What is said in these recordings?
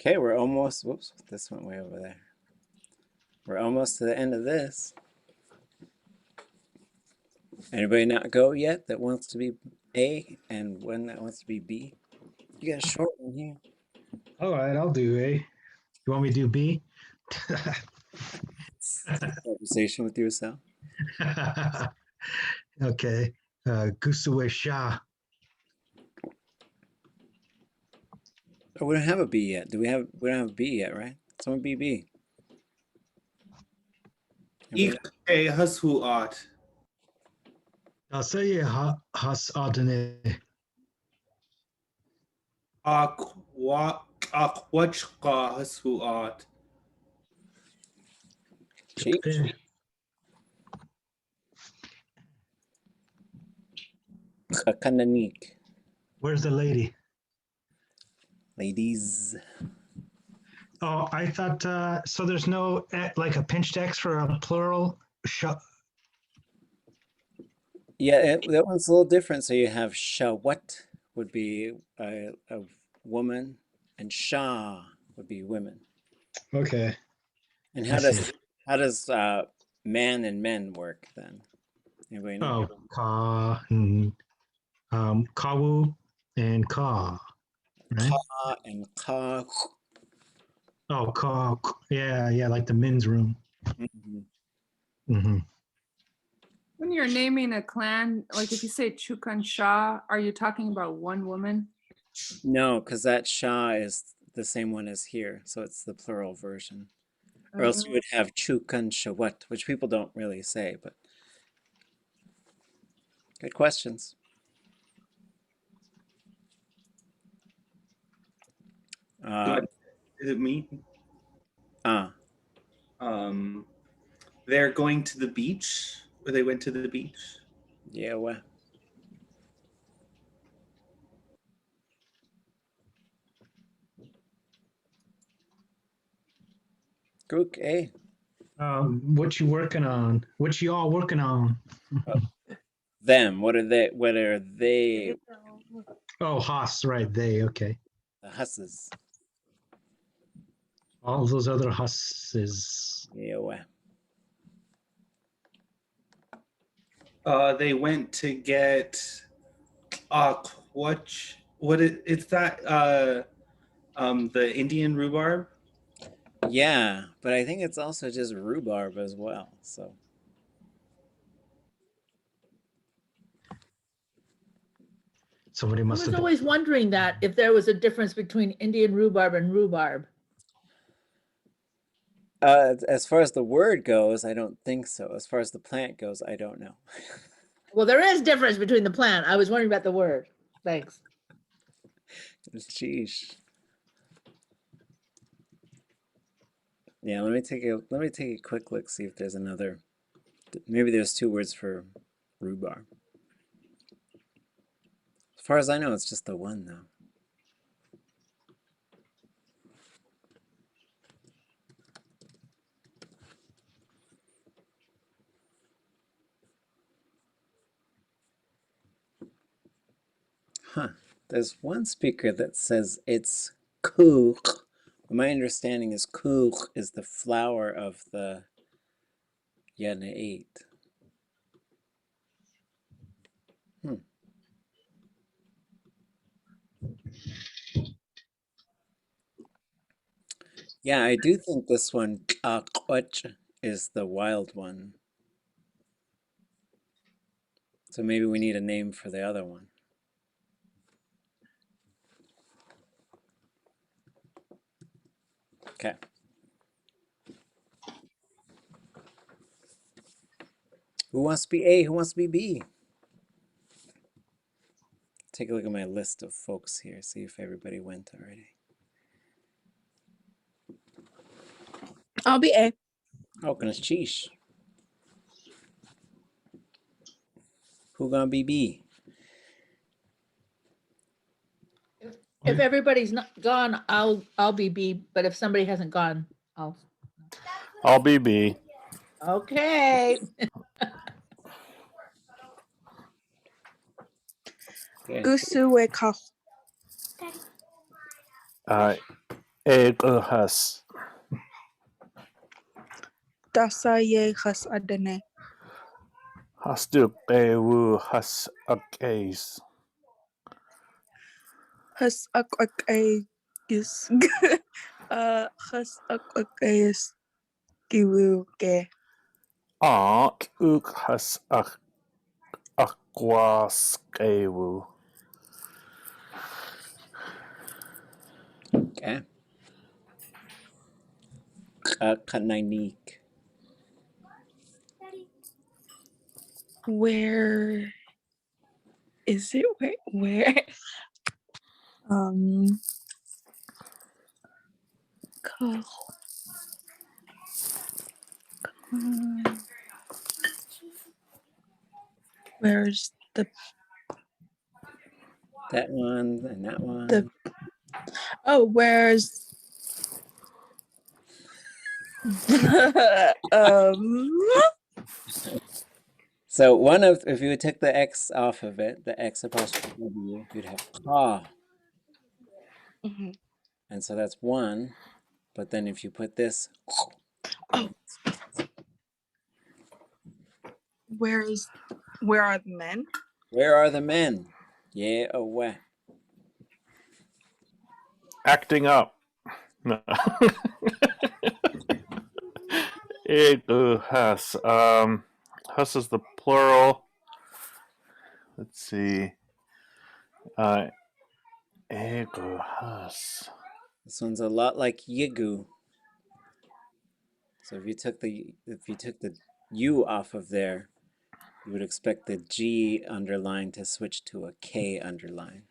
Okay, we're almost, whoops, this went way over there. We're almost to the end of this. Anybody not go yet that wants to be A and one that wants to be B? You got a short one here. All right, I'll do A. You want me to do B? Conversation with yourself. Okay. Gusue Sha. Oh, we don't have a B yet. We don't have a B yet, right? Someone be B. Ik e hasu at. Say has adene. Akwachka hasu at. Cheech. Kananik. Where's the lady? Ladies. Oh, I thought so. There's no like a pinched X for a plural. Yeah, that one's a little different. So you have shawat would be a woman, and shah would be women. Okay. And how does man and men work then? Anybody know? Oh, ka, kawu, and ka. Right? Ka and ka. Oh, ka. Yeah, like the men's room. Mhm. Mm-hmm. When you're naming a clan, like if you say Chukan Shah, are you talking about one woman? No, because that shah is the same one as here, so it's the plural version. Or else you would have chukan shawat, which people don't really say, but good questions. Is it me? They're going to the beach, or they went to the beach. Yeah, well. Gook, eh? What you working on? What you all working on? Them. What are they? What are they? Oh, Haas, right? They. Okay. The husses. All those other Husses. Yeah, well. They went to get it's that the Indian rhubarb. Yeah, but I think it's also just rhubarb as well. So somebody I must was have been. always wondering that if there was a difference between Indian rhubarb and rhubarb. as far as the word goes, I don't think so. As far as the plant goes, I don't know. Well, there is difference between the plant. I was wondering about the word. Thanks. Sheesh. Yeah, let me take a quick look, see if there's another. Maybe there's two words for rhubarb. As far as I know, it's just the one though. Huh. There's one speaker that says it's kook. My understanding is kook is the flower of the Yana'it. Yeah, I do think this one is the wild one. So maybe we need a name for the other one. Okay. Who wants to be A? Who wants to be B? Take a look at my list of folks here, see if everybody went already. I'll be A. Oh, goodness, sheesh. Who gonna be B? If everybody's not gone, I'll be B. But if somebody hasn't gone, I'll be B. Okay. Gusue Ka. Eguhas. Dasaye has adene. Hastuk ewu has akes. Has is has is giwuke. Ak uk has akwas ewu. Okay. Kanainik. Where is it? Where? Um. Ka- Where's That one and that one. the? Oh, where's? So one of, if you would take the X off of it, the X apostrophe W, you'd have ka. Mhm. And so that's one. But then if you put this, Oh. Where are the men? where are the men? Yeah, away. Acting up. No. Eguhas. Hus is the plural. Let's see. Eguhas. This one's a lot like yigu. So if you took the U off of there, you would expect the G underline to switch to a K underline.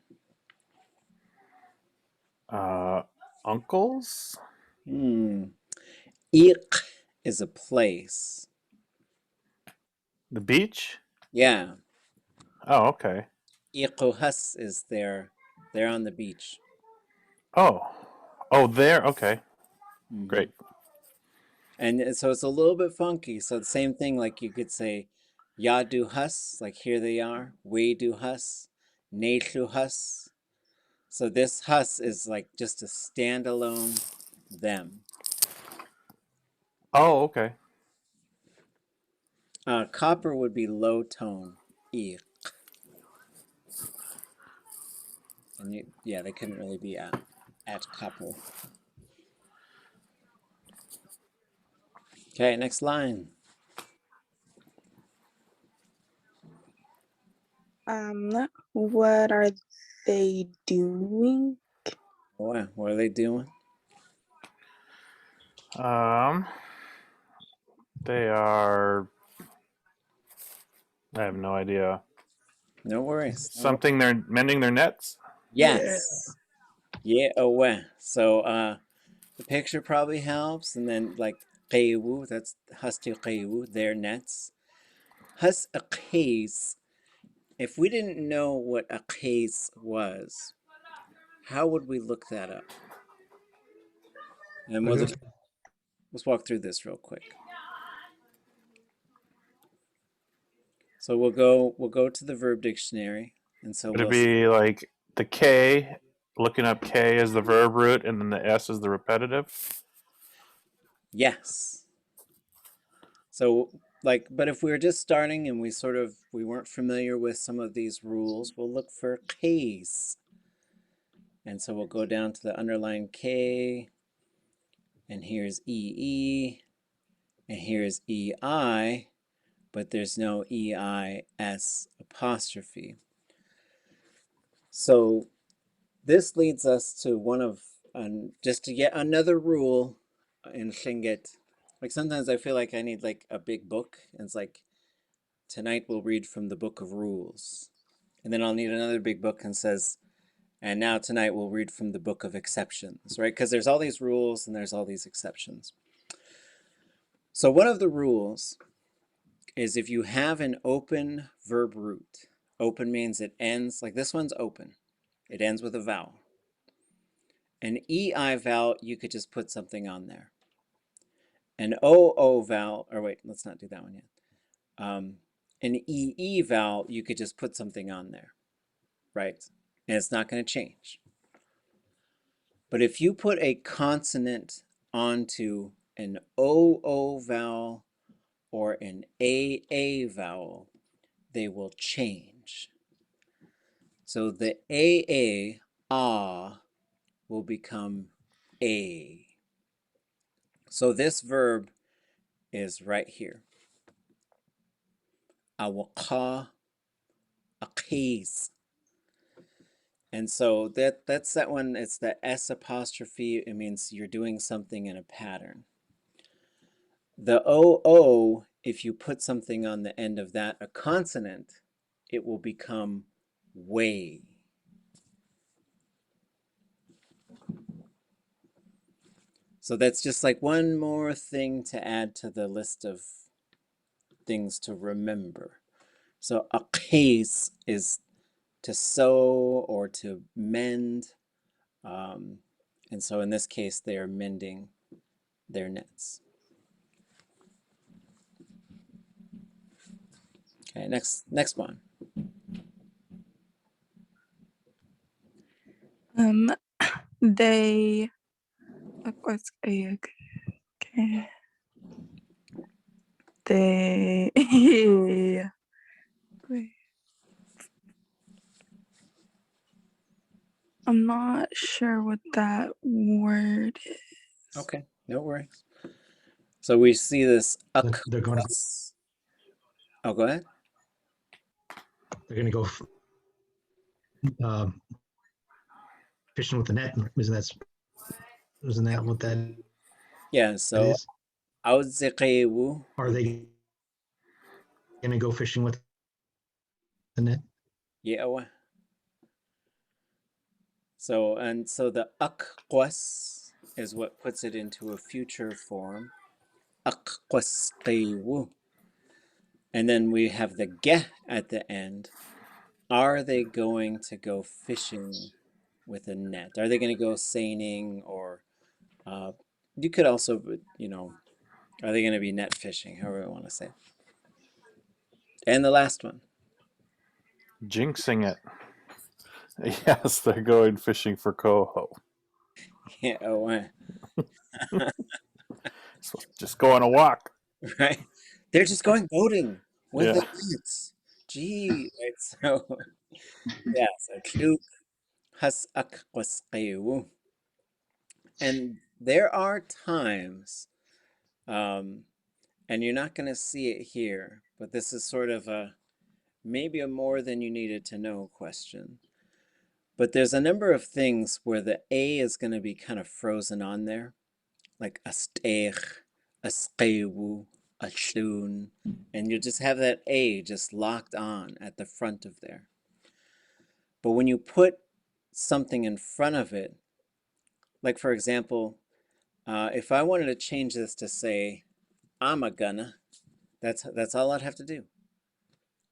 Uncles? Ik is a place. The beach? Yeah. Oh, okay. Iquhus is there. They're on the beach. Oh, there. Okay, great. And so it's a little bit funky. So the same thing, like you could say, Ya do hus, like here they are. We do hus. Ne do hus. So this hus is like just a standalone them. Oh, okay. Copper would be low tone. Ik. And yeah, they couldn't really be at copper. Okay, next line. What are they doing? What are they doing? They are. I have no idea. No worries. Something they're mending their nets. Yes. Yeah, away. So the picture probably helps, and then like qewu, that's hastu qewu, their nets. Has a case. If we didn't know what a case was, how would we look that up? And let's walk through this real quick. So we'll go to the verb dictionary, and so Would it be like the K? Looking up K as the verb root, and then the S is the repetitive. Yes. So like, but if we were just starting and we weren't familiar with some of these rules, we'll look for case. And so we'll go down to the underlined K, and here's EE, and here's EI, but there's no EIS apostrophe. So this leads us to one of, just to get another rule in Tlingit. Like sometimes I feel like I need like a big book, and it's like, tonight we'll read from the book of rules. And then I'll need another big book and says, and now tonight we'll read from the book of exceptions, right? Because there's all these rules and there's all these exceptions. So one of the rules is if you have an open verb root, open means it ends, like this one's open. It ends with a vowel. An EI vowel, you could just put something on there. An OO vowel, or wait, let's not do that one yet. An EE vowel, you could just put something on there, right? And it's not going to change. But if you put a consonant onto an OO vowel or an AA vowel, they will change. So the AA, ah, will become A. So this verb is right here. Awaqa, aqis. And so that's that one. It's the S apostrophe. It means you're doing something in a pattern. The OO, if you put something on the end of that, a consonant, it will become way. So that's just like one more thing to add to the list of things to remember. So aqis is to sew or to mend. And so in this case, they are mending their nets. Okay, next one. They. What's okay. They. Wait. I'm not sure what that word is. Okay, no worries. So we see this They're going to aqwas. Oh, go ahead. they're going to go fishing with the net. Isn't that what that Yeah, it so is? awziqiwu. Are they going to go fishing with the net? Yeah. So the aqwas is what puts it into a future form. Aqwasqiwu. And then we have the geh at the end. Are they going to go fishing with a net? Are they going to go seining, or you could also, are they going to be net fishing, however you want to say it. And the last one. Jinxing it. Yes, they're going fishing for coho. Yeah, So just go on a walk. right? They're just going boating with Yeah. the nets. Gee, right? So, yeah, so kluk has aqwasqiwu. And there are times, and you're not going to see it here, but this is sort of maybe a more than you needed to know question. But there's a number of things where the A is going to be kind of frozen on there, like asteich, asqewu, ashlun, and you just have that A just locked on at the front of there. But when you put something in front of it, like for example, if I wanted to change this to say, I'm a gonna, that's all I'd have to do.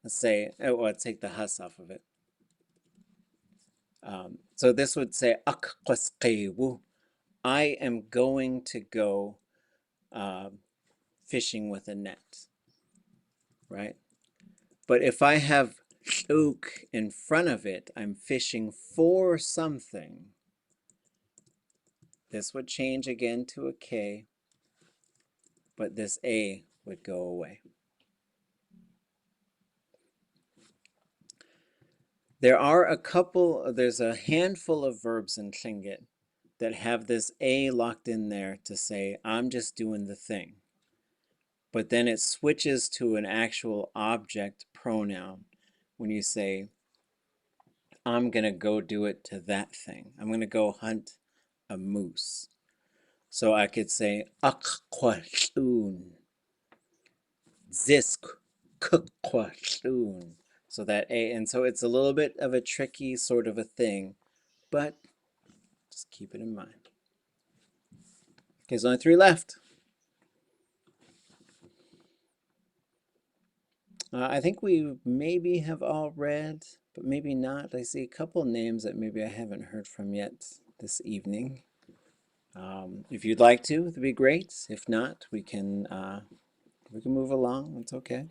Let's say, oh, I'd take the hus off of it. So this would say, aqwasqiwu. I am going to go fishing with a net, right? But if I have tluk in front of it, I'm fishing for something. This would change again to a K, but this A would go away. There's a handful of verbs in Tlingit that have this A locked in there to say, I'm just doing the thing. But then it switches to an actual object pronoun when you say, I'm going to go do it to that thing. I'm going to go hunt a moose. So I could say, aqquashtun, zisk, kukwashtun. So that A, and so it's a little bit of a tricky sort of a thing, but just keep it in mind. Okay, there's only 3 left. I think we maybe have all read, but maybe not. I see a couple names that maybe I haven't heard from yet this evening. If you'd like to, it'd be great. If not, we can move along. It's okay.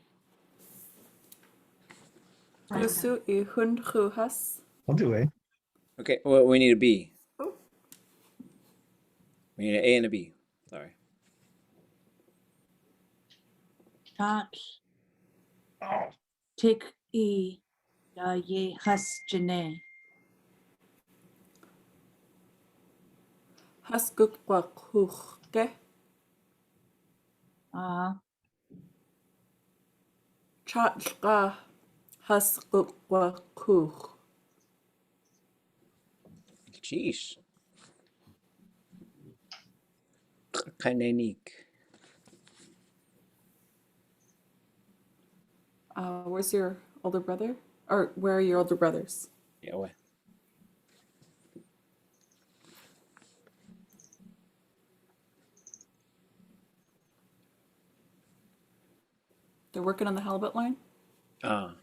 Gusu I hun chuhas. I'll do it. Okay, well, we need a B. Oh. We need an A and a B. Sorry. Take e ya ye has jene. Haskukwakuke. Chatka haskukwakuch. Sheesh. Kanenik. Where's your older brother? Or where are your older brothers? Yeah, what? They're working on the halibut line? Ah.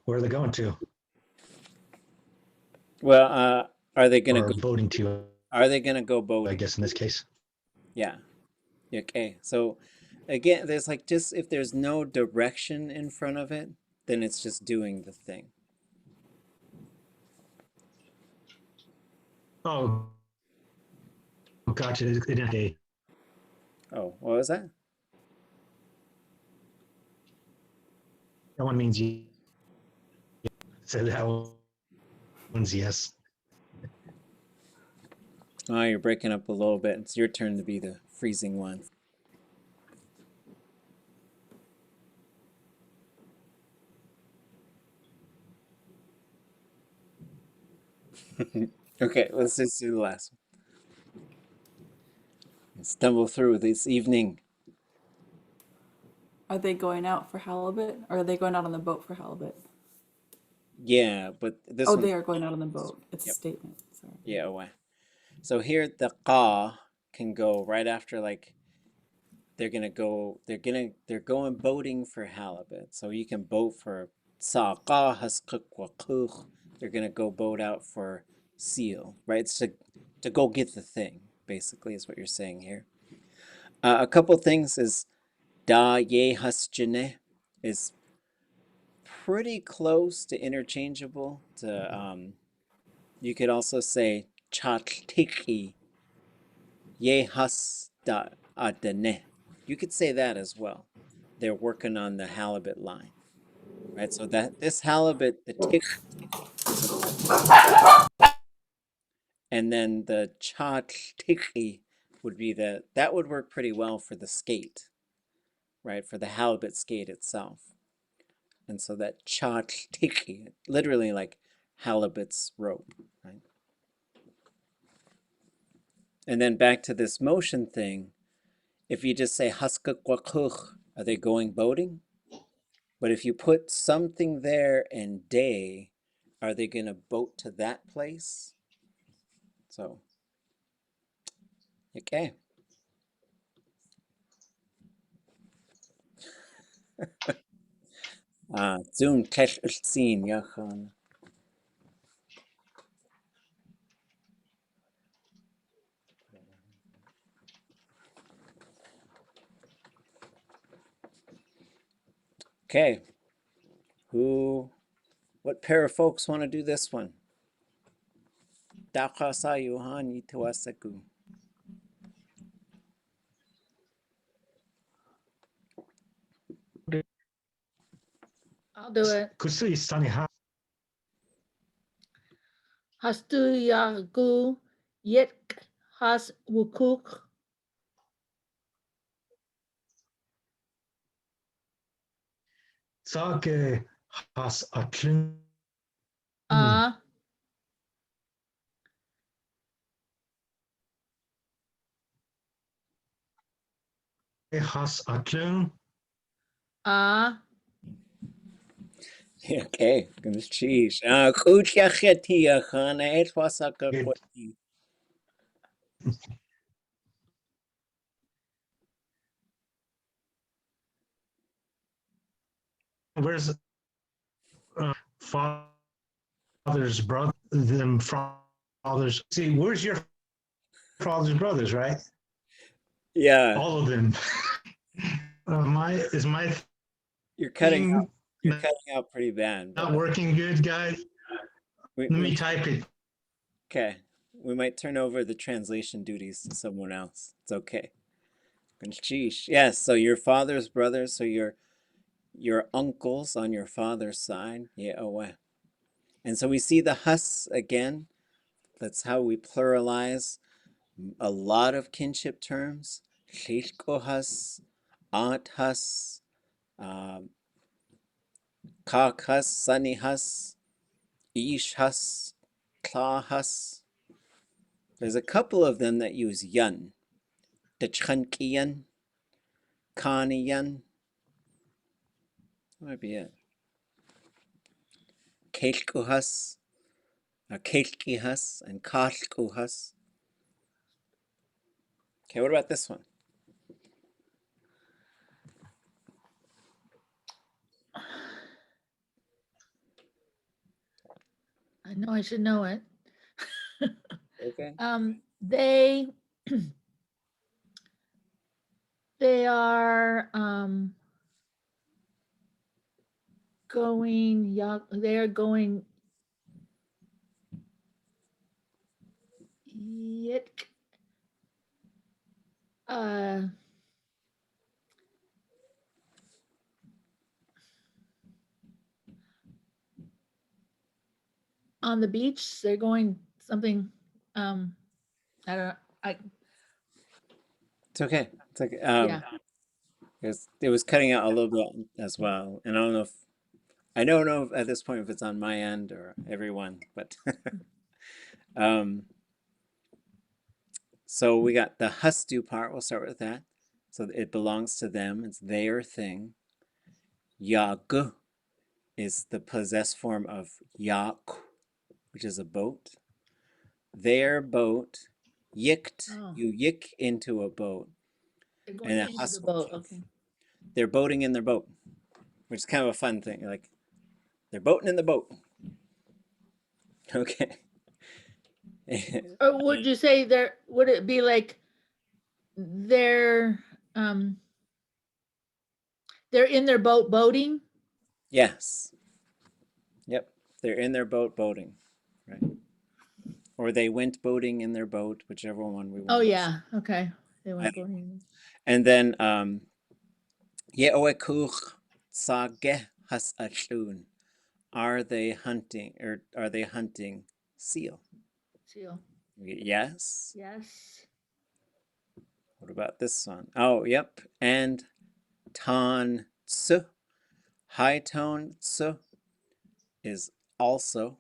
Where are they going to? Well, are they gonna Or go? boating to, Are they gonna go I boating? guess, in this case. Yeah. Okay. So again, there's like just if there's no direction in front of it, then it's just doing the thing. Oh, gotcha. It didn't have a. Oh, what was that? That one means you. So that one's yes. Oh, you're breaking up a little bit. It's your turn to be the freezing one. Okay, let's just do the last one. Stumble through this evening. Are they going out for halibut? Or are they going out on the boat for halibut? Yeah, but this Oh, one. they are going out on the boat. It's Yep. a statement. Sorry. Yeah, away. So here the qa can go right after like they're going boating for halibut. So you can boat for sa qa haskukwakuch. They're gonna go boat out for seal, right? It's to go get the thing, basically, is what you're saying here. A couple things is da ye hasjene is pretty close to interchangeable to you could also say chatliki ye has da adene. You could say that as well. They're working on the halibut line, right? So that this halibut, the tick, and then the chatliki would be that would work pretty well for the skate, right? For the halibut skate itself. And so that chatliki, literally like halibut's rope, right? And then back to this motion thing, if you just say haskukwakuch, are they going boating? But if you put something there and day, are they going to boat to that place? So, okay. Zoom tesh ultsin yachan. Okay. What pair of folks want to do this one? Dakasa yuhan yituasaku. I'll do it. Kusui Saniha. Hastu yagu yet has wukuk. Sake has atlun. Has atlun. Okay, goodness cheese. Kuchacheti yachan etwasakakwati. Where's father's brother? Them fathers. See, where's your father's brothers? Right, Yeah. all of them. My You're cutting out. Thing You're not cutting out pretty bad. But working good, guys. we, Let we, me type it. okay, we might turn over the translation duties to someone else. It's okay. Sheesh. Yes. So your father's brothers. So your uncles on your father's side. Yeah. Oh. And so we see the hus again. That's how we pluralize a lot of kinship terms. Hus, aunt hus, kak hus, sunny hus, ish hus, kla hus. There's a couple of them that use yun. Dachunkiyan, kaniyan. That might be it. Kelkuhus, kelkihus, and kalkuhus. Okay, what about this one? I know I should know it. Okay. They they are going they are going yit on the beach. They're going something I don't know. It's okay. It's okay. Yeah. It was cutting out a little bit as well, and I don't know at this point if it's on my end or everyone, but so we got the hustu part. We'll start with that. So it belongs to them. It's their thing. Yag is the possessed form of yak, which is a boat. Their boat. Yikt, Oh. you yik into a boat. They're going And a into hus the will boat. come. Okay. They're boating in their boat, which is kind of a fun thing. Like they're boating in the boat. Okay. Or would you say would it be like they're in their boat boating? Yes. Yep. They're in their boat boating. Right. Or they went boating in their boat, whichever one we want. Oh yeah. Okay. They went I- boating. And then Ye'oekuch Sage Has Achun. Are they hunting seal? Seal. Yes. Yes. What about this one? Oh, yep. And ton tsu, high tone tsu is also,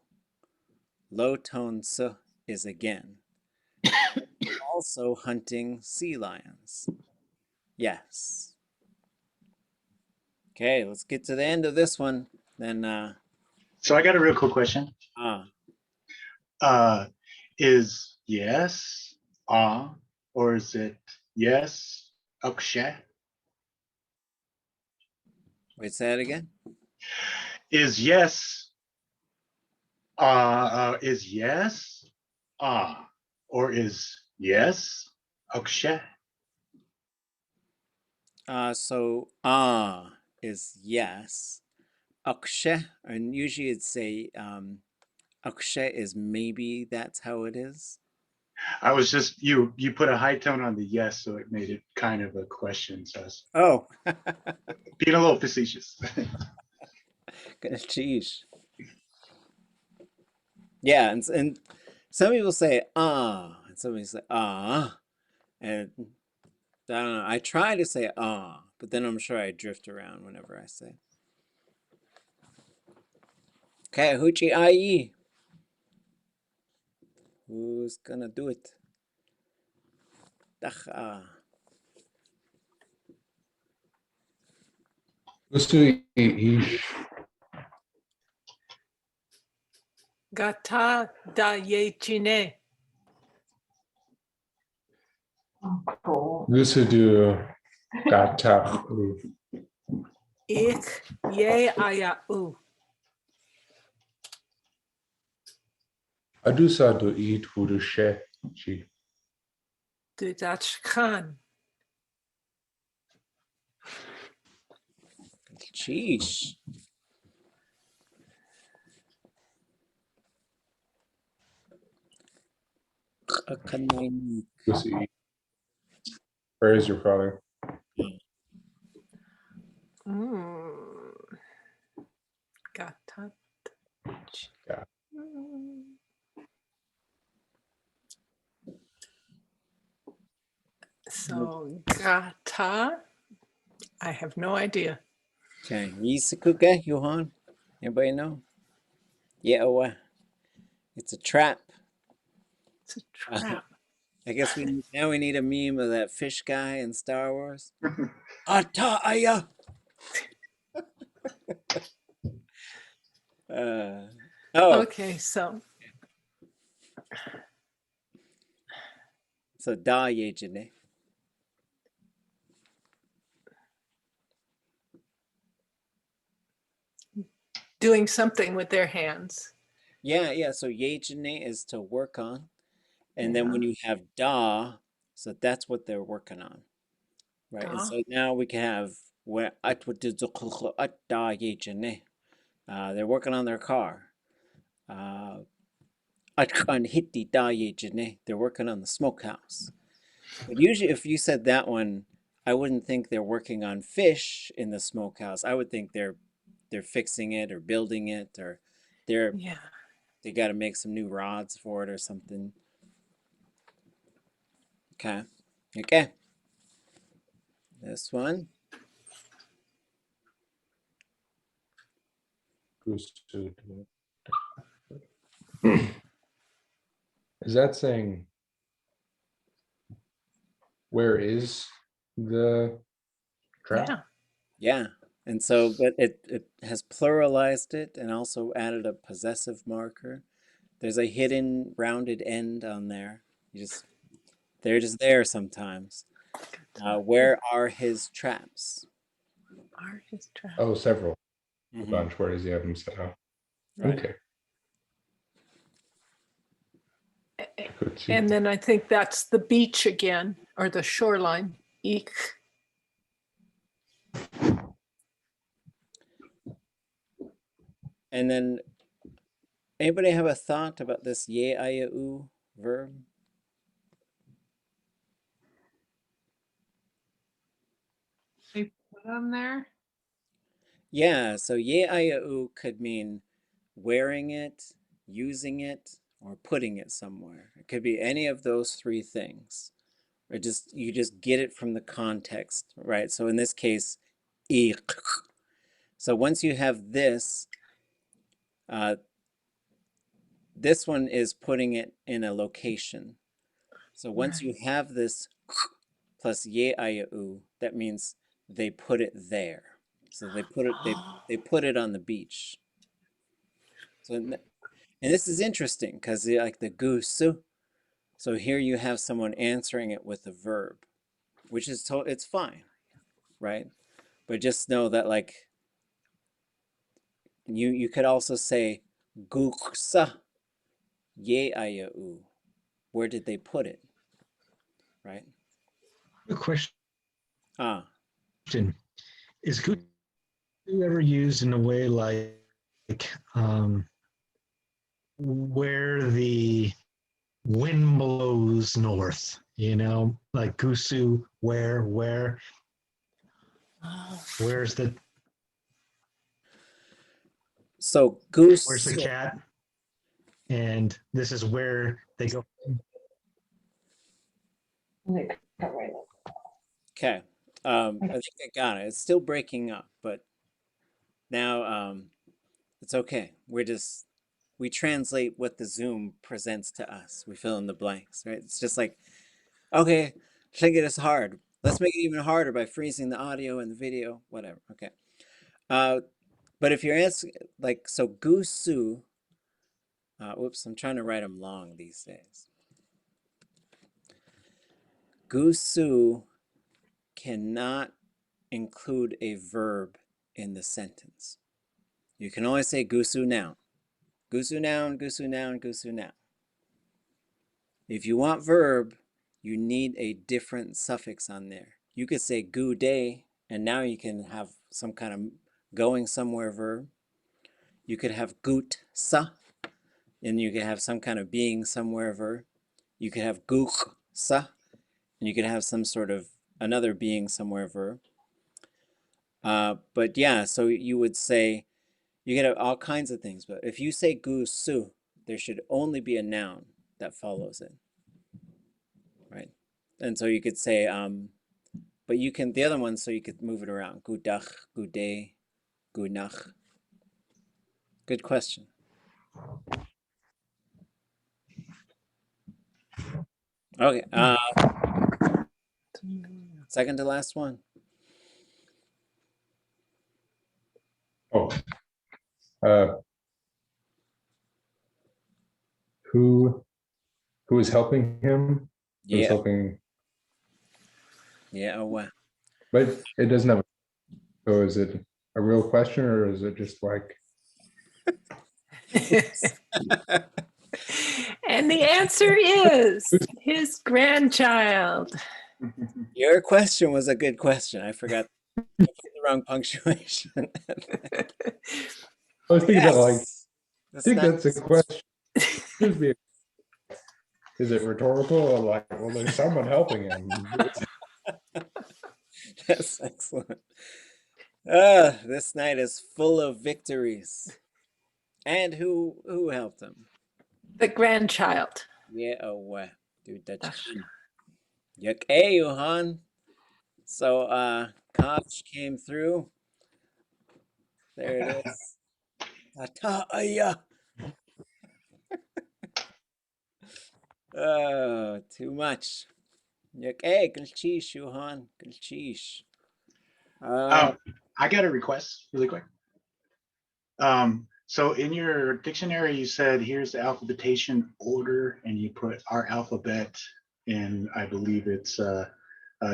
low tone tsu is again. Also hunting sea lions. Yes. Okay, let's get to the end of this one. Then So I got a real quick question. Is yes, or is it yes, akshay? wait, say it again. Is yes, or is yes, akshay? So is yes. Akshay, and usually it'd say akshay is maybe that's how it is. I was just you put a high tone on the yes, so it made it kind of a question. So I was Oh, being a little facetious. sheesh. Yeah, and some people say and some people say and I don't know. I try to say but then I'm sure I drift around whenever I say. Okay, hoochie aayí. Who's gonna do it? Gata da ye chine. This would do gata. Ik ye aya u. Adusa do eat hudu she. Du dat kan. Sheesh. Pussy. Where is your product? Gata. Yeah. So gata. I have no idea. Okay. Yisukuke, Johan? Anybody know? Yeah, it's a trap. It's a trap. I guess we need a meme of that fish guy in Star Wars. Aayí. Oh, Okay, so da yejine. doing something with their hands. Yeah. So yejine is to work on. And then when you have da, so that's what they're working on. Right. And so now we can have where they're working on their car. They're working on the smokehouse. But usually if you said that one, I wouldn't think they're working on fish in the smokehouse. I would think they're fixing it or building it, or they got to make some new rods for it or something. Okay. This one. Is that saying where is the trap? Yeah. And so, but it has pluralized it and also added a possessive marker. There's a hidden rounded end on there. They're just there sometimes. Where are his traps? Are his traps? Oh, several. A bunch. Where does he have them set up? Right. Okay. And then I think that's the beach again, or the shoreline. Eek. And then, anybody have a thought about this ye aayí verb? They put them there. Yeah, so ye aayí could mean wearing it, using it, or putting it somewhere. It could be any of those three things. Or you just get it from the context, right? So in this case, ik. So once you have this, this one is putting it in a location. So once you have this plus ye aayí, that means they put it there. So they put it on the beach. So and this is interesting because like the goose. So here you have someone answering it with a verb, which is it's fine, right? But just know that like you could also say guksa ye aayí. Where did they put it? Right? A question. Ah. Is good ever used in a way like where the wind blows north, like gusu, where's the so goose, where's the cat, and this is where they go. Okay. I think I got it. It's still breaking up, but now it's okay. We translate what the Zoom presents to us. We fill in the blanks, right? It's just like, okay, Tlingit is hard. Let's make it even harder by freezing the audio and the video, whatever. Okay. But if you're asking, like, so gusu, whoops, I'm trying to write them long these days. Gusu cannot include a verb in the sentence. You can only say gusu noun. Gusu noun, gusu noun, gusu noun. If you want verb, you need a different suffix on there. You could say gu day, and now you can have some kind of going somewhere verb. You could have gut sa, and you could have some kind of being somewhere verb. You could have guk sa, and you could have some sort of another being somewhere verb. But yeah, so you would say, you get all kinds of things, but if you say gu su, there should only be a noun that follows it, right? And so you could say, but you can, the other one, so you could move it around. Gu dach, gu de, gu nach. Good question. Okay, second to last one. Oh, who is helping him? Who's Yeah, helping? yeah, oh wow. But it doesn't have. So is it a real question or is it just like? And the answer is his grandchild. Your question was a good question. I forgot I put the wrong punctuation. I was thinking about like, I think that's a nice. question. Should be. Is it rhetorical or like, well, there's someone helping him? That's excellent. This night is full of victories. And who helped him? The grandchild. Yeah, oh wow. Dude, that's Yak Johan. So Koch came through. There it is. Haa Atx. Oh, too much. Yak Gulchish, Johan. Gulchish. I got a request really quick. So in your dictionary, you said here's the alphabetation order, and you put our alphabet in, I believe it's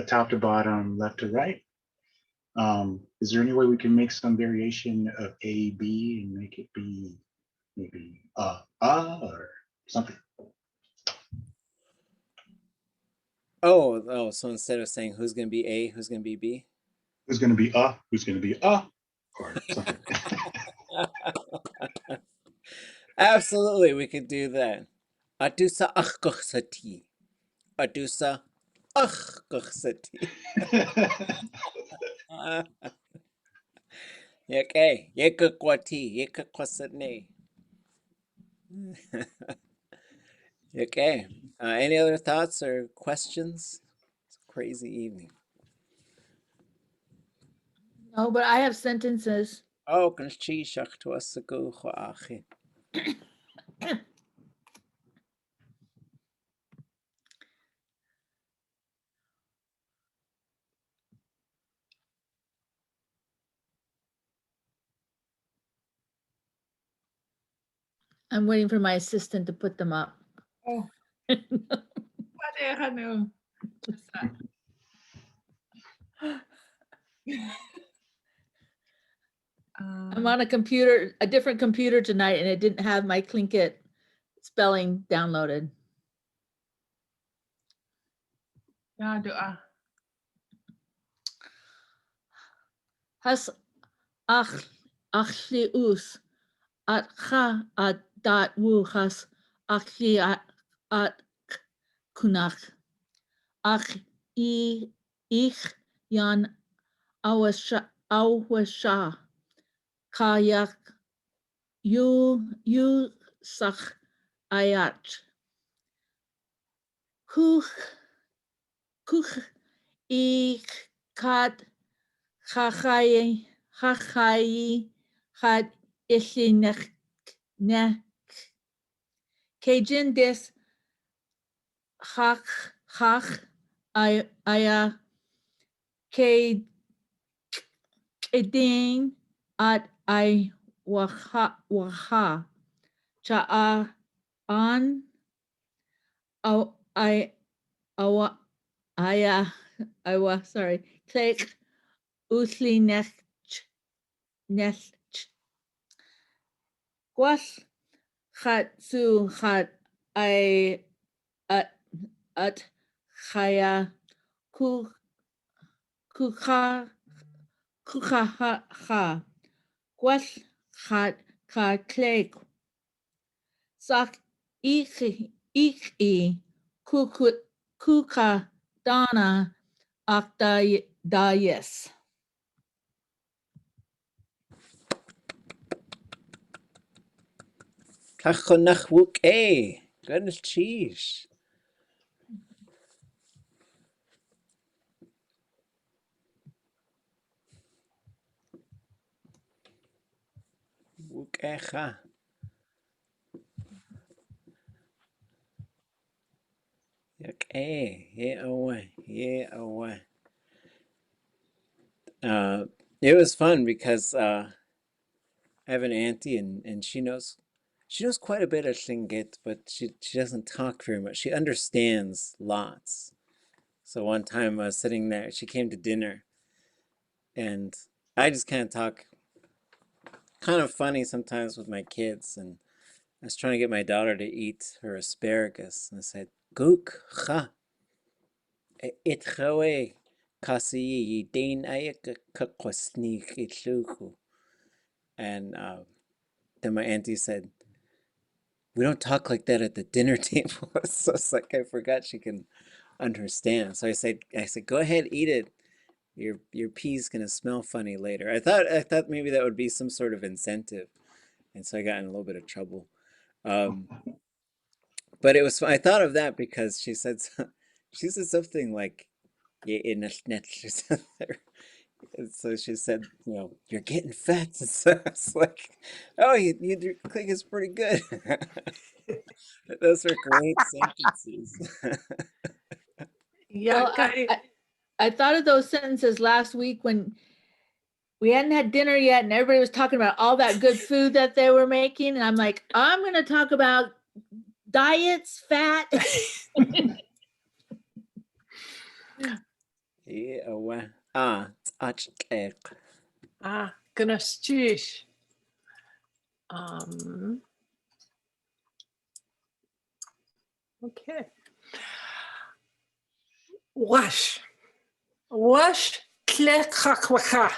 top to bottom, left to right. Is there any way we can make some variation of A, B and make it be maybe or something? Oh, so instead of saying who's going to be A, who's going to be B? Who's going to be who's going to be or something? Absolutely, we could do that. Adusa achgochsati. Adusa achgochsati. Yake, yekakwati, yekakwasane. Okay. Any other thoughts or questions? It's a crazy evening. No, but I have sentences. Oh, kanchi shachtuasagu khoachi. I'm waiting for my assistant to put them up. Oh. I'm on a computer, a different computer tonight, and it didn't have my Tlingit spelling downloaded. Has achlius at cha at dat wu has achli at kunach ach ich yan awasha kayak you sach ayat kuch ich kat chachai had isinech ne Cajun des hach aya keding at I waha cha an I was sorry click usli nech was hat su hat I at chaya kucha ha gwell ka cleg. Sak ich kuka dana ak da yes. Kachonach wuk e. Goodness cheese. Wuk e cha. Yak e. Ye away. Ye away. It was fun because I have an auntie and she knows quite a bit of Tlingit, but she doesn't talk very much. She understands lots. So one time I was sitting there, she came to dinner, and I just kind of talk kind of funny sometimes with my kids, and I was trying to get my daughter to eat her asparagus, and I said, "Gook cha, it chawe kasi yi dain ayak kakwasnik itluku." And then my auntie said, "We don't talk like that at the dinner table." So it's like I forgot she can understand. So I said, "Go ahead, eat it. Your pea's gonna smell funny later." I thought maybe that would be some sort of incentive, and so I got in a little bit of trouble. But it was I thought of that because she said something like in a net. And so she said, "You're getting fat." And so I was like, "Oh, your click is pretty good." Those are great sentences. Yeah, I thought of those sentences last week when we hadn't had dinner yet and everybody was talking about all that good food that they were making. And I'm like, I'm going to talk about diets, fat. Yeah, Atx. goodness cheese. Okay. Wash klekakwacha.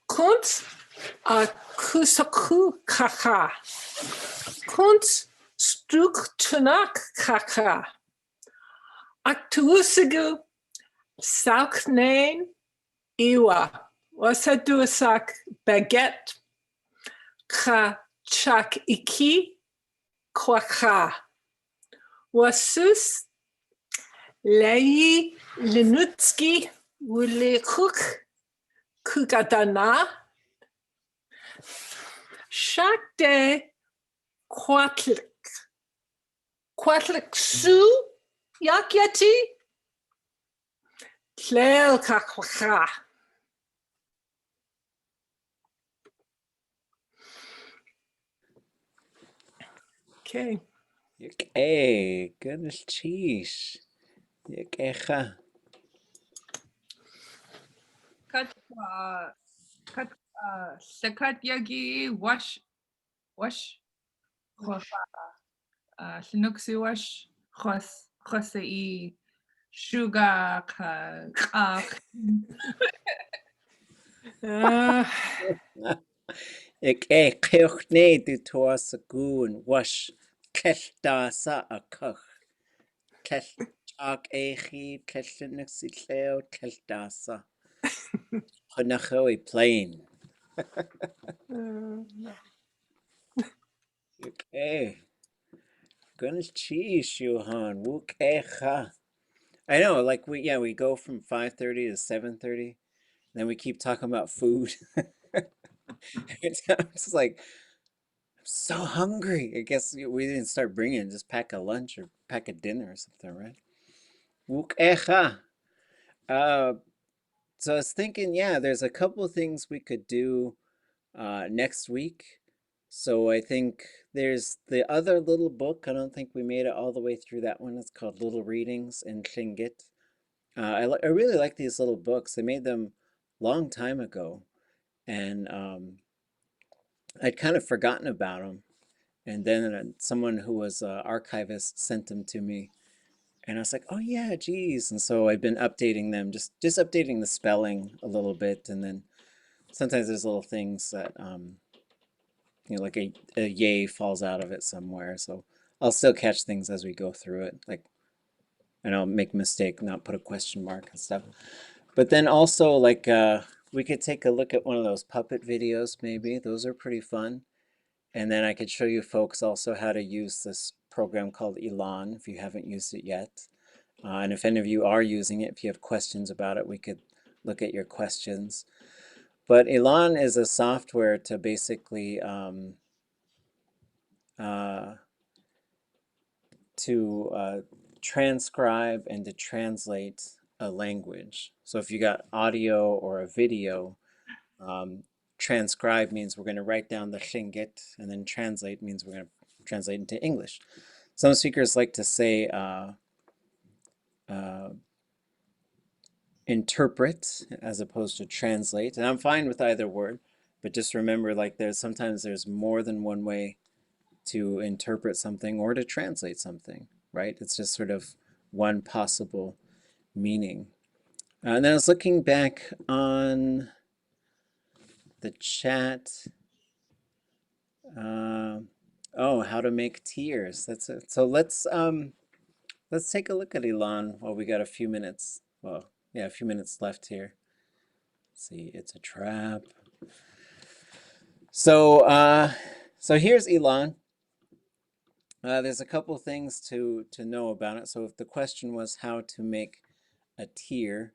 Kunt a kusaku kaka. Kunt stuk tunak kaka. Aktuusigu sauknain iwa. Wasaduasak baguette. Ka chak iki kwaka. Wasus Lei Linutski Wulikuk Kugadana Shakde Quatlik Su Yakyati Tlel Kakwaka. Okay. Hey, goodness cheese. Echa. Sakat yagi wash Sinuksi wash Khosei Sugar Ik keuchne du toas a goon wash keltasa a kuch. Keltak echi keltinixi cleo keltasa. Honachoi plain. Okay. Goodness cheese, Johan. Wook echa. I know, like we go from 5:30 to 7:30, then we keep talking about food. It's just like I'm so hungry. I guess we didn't start bringing, just pack a lunch or pack a dinner or something, right? Wook echa. So I was thinking, yeah, there's a couple of things we could do next week. So I think there's the other little book. I don't think we made it all the way through that one. It's called Little Readings in Tlingit. I really like these little books. They made them long time ago, and I'd kind of forgotten about them. And then someone who was an archivist sent them to me, and I was like, "Oh yeah, geez!" And so I've been updating them, just updating the spelling a little bit, and then sometimes there's little things that, you know, like a yay falls out of it somewhere. So I'll still catch things as we go through it. Like, and I'll make a mistake, not put a question mark and stuff. But then also, like, we could take a look at one of those puppet videos, maybe. Those are pretty fun. And then I could show you folks also how to use this program called Elan if you haven't used it yet. And if any of you are using it, if you have questions about it, we could look at your questions. But Elan is a software to basically transcribe and to translate a language. So if you got audio or a video, transcribe means we're going to write down the Tlingit, and then translate means we're going to translate into English. Some speakers like to say interpret as opposed to translate, and I'm fine with either word, but just remember, like, sometimes there's more than one way to interpret something or to translate something, right? It's just sort of one possible meaning. And then I was looking back on the chat. Oh, how to make tiers. That's it. So let's take a look at Elan while we got a few minutes. Well, yeah, a few minutes left here. Let's see, it's a trap. So so here's Elan. There's a couple things to know about it. So if the question was how to make a tier,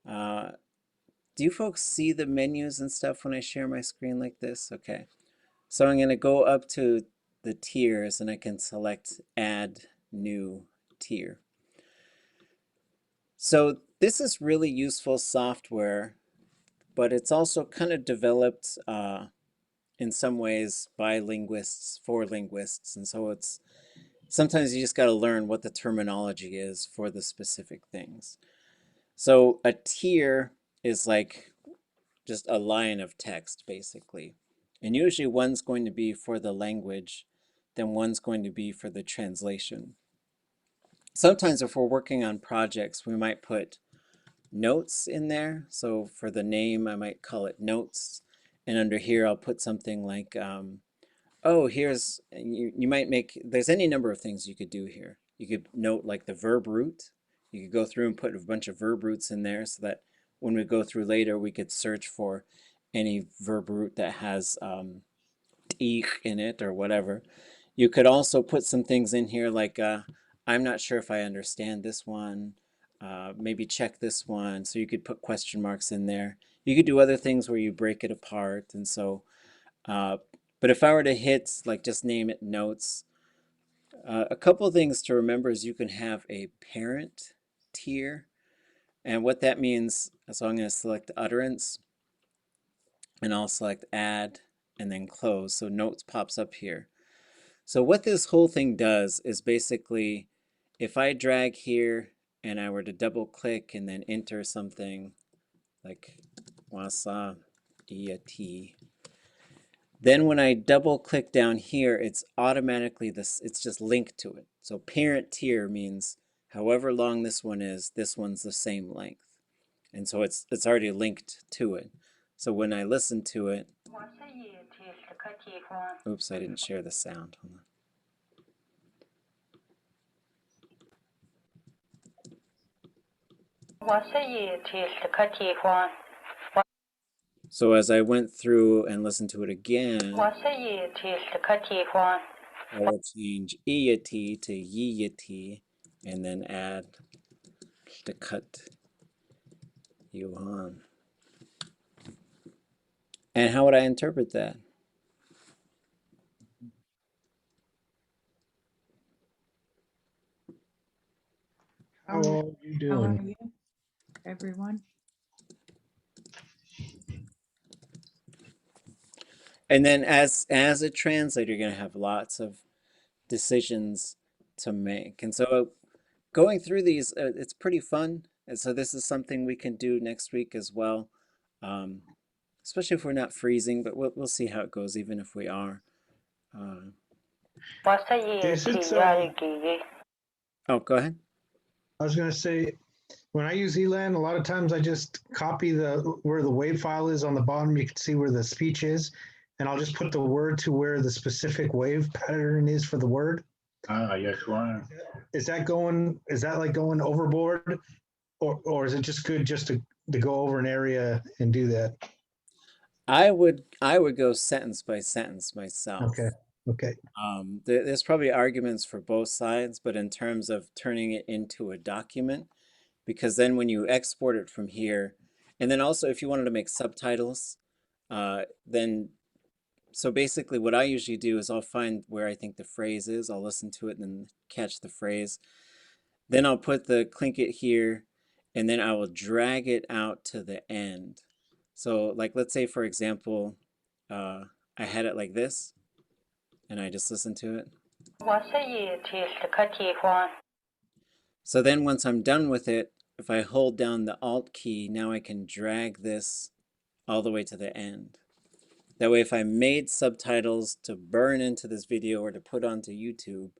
do you folks see the menus and stuff when I share my screen like this? Okay. So I'm going to go up to the tiers and I can select add new tier. So this is really useful software, but it's also kind of developed in some ways by linguists for linguists. And so it's sometimes you just got to learn what the terminology is for the specific things. So a tier is like just a line of text, basically. And usually one's going to be for the language, then one's going to be for the translation. Sometimes if we're working on projects, we might put notes in there. So for the name, I might call it notes. And under here, I'll put something like, oh, here's, you might make, there's any number of things you could do here. You could note like the verb root. You could go through and put a bunch of verb roots in there so that when we go through later, we could search for any verb root that has ich in it or whatever. You could also put some things in here like, I'm not sure if I understand this one. Maybe check this one. So you could put question marks in there. You could do other things where you break it apart. And so, but if I were to hit, like, just name it notes, a couple of things to remember is you can have a parent tier. And what that means, so I'm going to select utterance, and I'll select add, and then close. So notes pops up here. So what this whole thing does is basically, if I drag here and I were to double click and then enter something like wasa aayí, then when I double click down here, it's automatically this, it's just linked to it. So parent tier means however long this one is, this one's the same length. And so it's already linked to it. So when I listen to it, oops, I didn't share the sound. Hold on. So as I went through and listened to it again, I will change aayí to yíyatí and then add the cut yuan. And how would I interpret that? How are you How are doing? you, everyone? And then as a translator, you're going to have lots of decisions to make. And so going through these, it's pretty fun. And so this is something we can do next week as well, especially if we're not freezing, but we'll see how it goes, even if we are. Is it, Oh, go ahead. I was going to say, When I use ELAN, a lot of times I just copy where the WAV file is on the bottom. You can see where the speech is, and I'll just put the word to where the specific wave pattern is for the word. Yes, one. Is that like going overboard, or is it just good just to go over an area and do that? I would go sentence by sentence myself. Okay. Okay. There's probably arguments for both sides, but in terms of turning it into a document, because then when you export it from here, and then also if you wanted to make subtitles, then so basically what I usually do is I'll find where I think the phrase is, I'll listen to it and then catch the phrase. Then I'll put the Tlingit here, and then I will drag it out to the end. So like, let's say for example, I had it like this, and I just listened to it. So then once I'm done with it, if I hold down the Alt key, now I can drag this all the way to the end. That way, if I made subtitles to burn into this video or to put onto YouTube,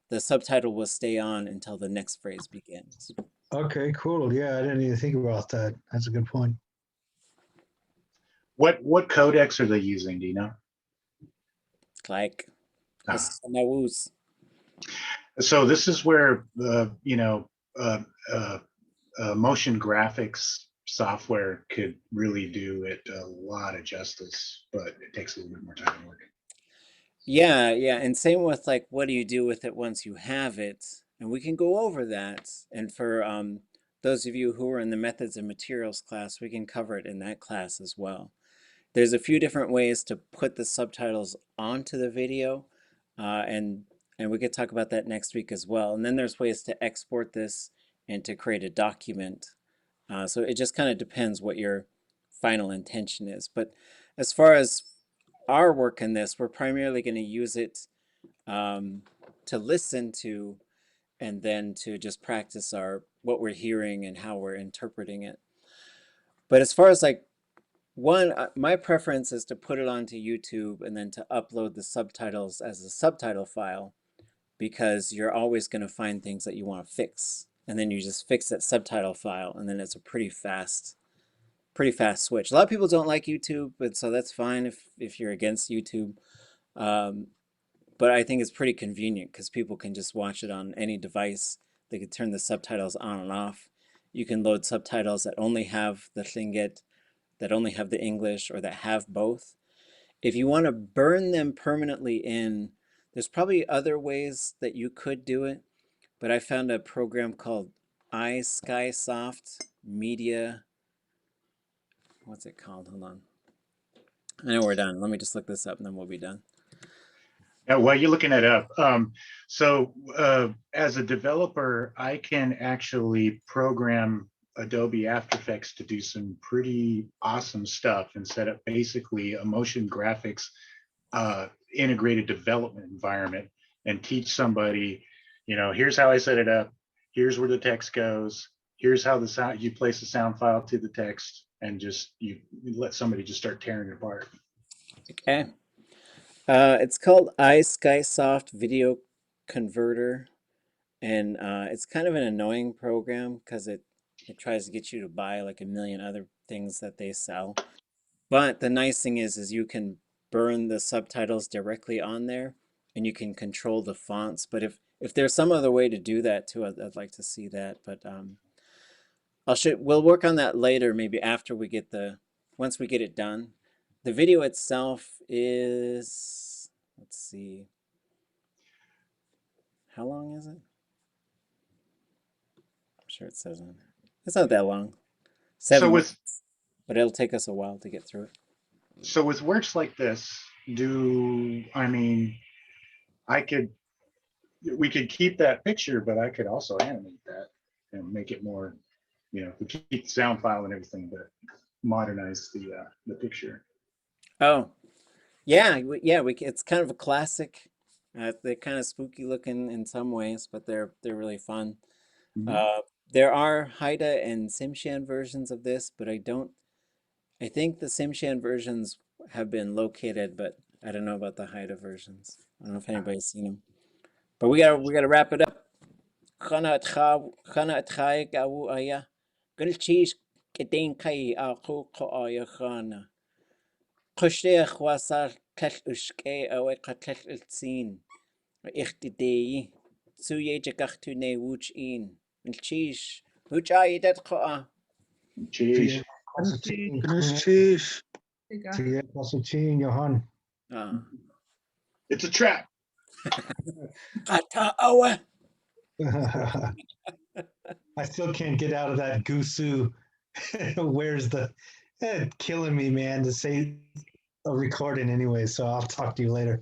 the subtitle will stay on until the next phrase begins. Okay, cool. Yeah, I didn't even think about that. That's a good point. What codecs are they using? Do you know? Like, so this is where motion graphics software could really do it a lot of justice, but it takes a little bit more time to work. Yeah, and same with like, what do you do with it once you have it? And we can go over that. And for those of you who are in the methods and materials class, we can cover it in that class as well. There's a few different ways to put the subtitles onto the video, and we could talk about that next week as well. And then there's ways to export this and to create a document. So it just kind of depends what your final intention is. But as far as our work in this, we're primarily going to use it to listen to, and then to just practice what we're hearing and how we're interpreting it. But as far as like, my preference is to put it onto YouTube and then to upload the subtitles as a subtitle file, because you're always going to find things that you want to fix. And then you just fix that subtitle file, and then it's a pretty fast switch. A lot of people don't like YouTube, but so that's fine if you're against YouTube. But I think it's pretty convenient because people can just watch it on any device. They can turn the subtitles on and off. You can load subtitles that only have the Tlingit, that only have the English, or that have both. If you want to burn them permanently in, there's probably other ways that you could do it, but I found a program called aayí Media. What's it called? Hold on. I know we're done. Let me just look this up and then we'll be done. Now, while you're looking it up, as a developer, I can actually program Adobe After Effects to do some pretty awesome stuff and set up basically a motion graphics integrated development environment and teach somebody, here's how I set it up, here's where the text goes, here's how the sound, you place the sound file to the text, and just you let somebody just start tearing it apart. Okay. It's called aayí Video Converter, and it's kind of an annoying program because it tries to get you to buy like a million other things that they sell. But the nice thing is you can burn the subtitles directly on there, and you can control the fonts. But if there's some other way to do that too, I'd like to see that. But we'll work on that later, maybe after we get once we get it done. The video itself is, let's see, how long is it? I'm sure it says on there. It's not that long. 7 minutes, but it'll take us a while to get through it. So with works like this, we could keep that picture, but I could also animate that and make it more, we keep the sound file and everything, but modernize the picture. Oh, yeah, it's kind of a classic. They're kind of spooky looking in some ways, but they're really fun. Mm-hmm. There are Haida and Tsimshian versions of this, but I think the Tsimshian versions have been located, but I don't know about the Haida versions. I don't know if anybody's seen them. But we gotta wrap it up. Haa Atx, aayí. Gulchish Kedin Kai Aku Koayahana. Kushleach wasar tel uske awe katel iltsin. Ichtidei. Suye jakachtu ne wuch in. Gulchish. Wuch ayedat koa. Cheese. Cheese. Johan. It's a trap. Kata awe. I still can't get out of that Gusu. Where's the killing me, man, to say a recording anyway. So I'll talk to you later.